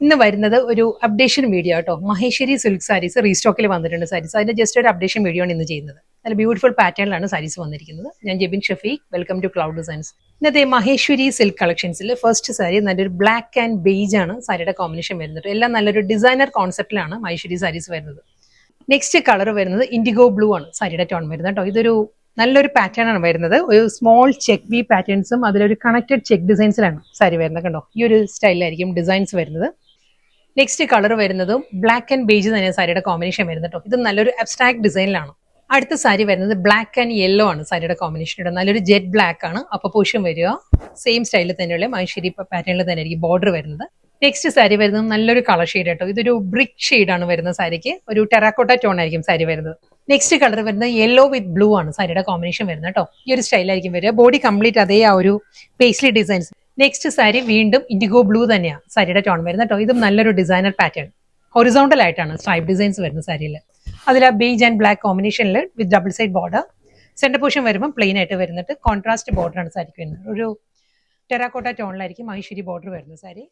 ഇന്ന് വരുന്നത് ഒരു അപ്ഡേഷൻ വീഡിയോ കേട്ടോ. മഹേശ്വരി സിൽക്ക് സാരീസ് റീസ്റ്റോക്കിൽ വന്നിട്ടുണ്ട് സാരീസ്. അതിന്റെ ജസ്റ്റ് ഒരു അപ്ഡേഷൻ വീഡിയോ ആണ് ഇന്ന് ചെയ്യുന്നത്. നല്ല ബ്യൂട്ടിഫുൾ പാറ്റേണിലാണ് സാരീസ് വന്നിരിക്കുന്നത്. ഞാൻ Jebin Shafeeq, welcome to Cloud Designs. ഇന്നത്തെ മഹേശ്വരി സിൽക്ക് കളക്ഷൻസിൽ ഫസ്റ്റ് സാരി നല്ലൊരു ബ്ലാക്ക് ആൻഡ് ബേജ് ആണ് സാരിയുടെ കോമ്പിനേഷൻ വരുന്നത്. എല്ലാം നല്ലൊരു ഡിസൈനർ കോൺസെപ്റ്റിലാണ് മഹേശ്വരി സാരീസ് വരുന്നത്. നെക്സ്റ്റ് കളർ വരുന്നത് ഇൻഡിഗോ ബ്ലൂ ആണ് സാരിയുടെ ടോൺ വരുന്നത് കേട്ടോ. ഇതൊരു നല്ലൊരു പാറ്റേൺ ആണ് വരുന്നത്. ഒരു സ്മോൾ ചെക്ക് വി പാറ്റേൺസും അതിലൊരു കണക്റ്റഡ് ചെക്ക് ഡിസൈൻസിലാണ് സാരി വരുന്നത് കണ്ടോ. ഈ ഒരു സ്റ്റൈലിലായിരിക്കും ഡിസൈൻസ് വരുന്നത്. നെക്സ്റ്റ് കളർ വരുന്നതും ബ്ലാക്ക് ആൻഡ് ബേജ് തന്നെ സാരിയുടെ കോമ്പിനേഷൻ വരുന്നത് കേട്ടോ. ഇത് നല്ലൊരു അബ്സ്ട്രാക്ട് ഡിസൈനിലാണ്. അടുത്ത സാരി വരുന്നത് ബ്ലാക്ക് ആൻഡ് യെല്ലോ ആണ് സാരിയുടെ കോമ്പിനേഷൻ. ഇവിടെ നല്ലൊരു ജെറ്റ് ബ്ലാക്ക് ആണ്. അപ്പൊ പോഷൻ വരിക സെയിം സ്റ്റൈലിൽ തന്നെയുള്ള മഹേശ്വരി പാറ്റേണിൽ തന്നെ ആയിരിക്കും ബോർഡർ വരുന്നത്. നെക്സ്റ്റ് സാരി വരുന്നത് നല്ലൊരു കളർ ഷെയ്ഡ് കേട്ടോ. ഇതൊരു ബ്രിക്ക് ഷെയ്ഡാണ് വരുന്ന സാരിക്ക്. ഒരു ടെറാക്കോട്ട ടോൺ ആയിരിക്കും സാരി വരുന്നത്. നെക്സ്റ്റ് കളർ വരുന്നത് യെല്ലോ വിത്ത് ബ്ലൂ ആണ് സാരിയുടെ കോമ്പിനേഷൻ വരുന്നത് കേട്ടോ. ഈ ഒരു സ്റ്റൈലായിരിക്കും വരിക. ബോഡി കംപ്ലീറ്റ് അതേ ആ ഒരു പേസ്ലി ഡിസൈൻസ്. നെക്സ്റ്റ് സാരി വീണ്ടും ഇൻഡിഗോ ബ്ലൂ തന്നെയാണ് സാരിയുടെ ടോൺ വരുന്നത് കേട്ടോ. ഇതും നല്ലൊരു ഡിസൈനർ പാറ്റേൺ. ഹൊറിസോണ്ടൽ ആയിട്ടാണ് സ്ട്രൈപ്പ് ഡിസൈൻസ് വരുന്ന സാരിയിൽ. അതിൽ ആ ബേജ് ആൻഡ് ബ്ലാക്ക് കോമ്പിനേഷനിൽ with double side border. Centre portion വരുമ്പോൾ പ്ലെയിൻ ആയിട്ട് വരുന്നിട്ട് കോൺട്രാസ്റ്റ് ബോർഡർ ആണ് സാരിക്ക് വരുന്നത്. ഒരു ടെറാക്കോട്ട ടോണിലായിരിക്കും മഹേശ്വരി ബോർഡർ വരുന്നത് സാരി.